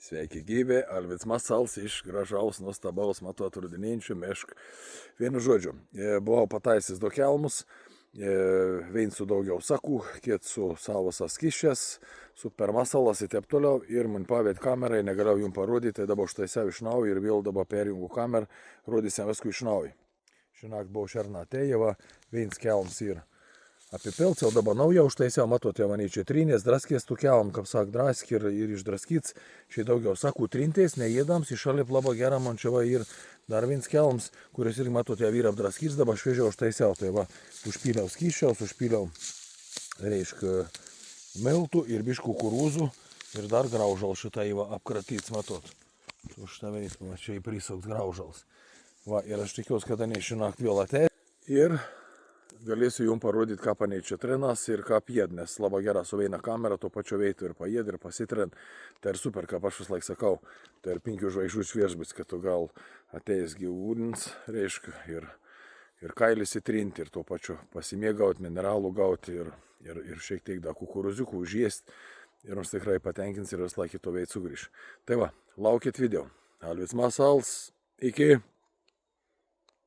Sveiki gyvi, Alvyds Masals iš gražaus, nuostabaus, matot, rudinėjančių miškų. Vienu žodžiu, buvau pataisęs du kelmus, viensu daugiau sakų, su savas kišės, super masalas ir taip toliau. Ir man pavėd kamerai, negalėjau jums parodyti, tai dabar štaisiau iš naujo ir vėl dabar perjungu kamerą, rodysim viskų iš naujo. Šiandien buvau šerną atėjęs, viens kelms ir apipilts, jau dabar nauja užtaisiau, matote, manyčiai trinės, draskės tų kelm, kaip sak, drask ir išdraskyts, šiai daugiau sakų trintės, neėdams, išalip labai gerą man čia va ir dar viens kelms, kuris irgi matote, jau yra apdraskyts, dabar šviežiau užtaisiau, tai va, užpyliau skyščiaus, užpyliau, reiškia, miltų ir biškų kukurūzų ir dar graužal šitą va apkratyts, matot. Už tą veismą, čia įprisauks graužals. Va, ir aš tikiuosi, kad ne šinakt vėl atėjo. Ir galėsiu jums parodyti, ką paneičia trinas ir ką pėd, nes labai gera suveina kamera, tuo pačiu veitų ir pajėd ir pasitrin. Tai ir super, kaip aš vis laik sakau, tai ir 5 žvaigždžių viešbutis, kad tu gal ateis gyvūnins, reiškia, ir kailis įtrinti, ir tuo pačiu pasimėgauti, mineralų gauti ir šiek tiek da kukuruziukų užėsti. Ir mums tikrai patenkins ir vis laik į to veit sugrįš. Tai va, laukit video. Alvyds Masals, iki.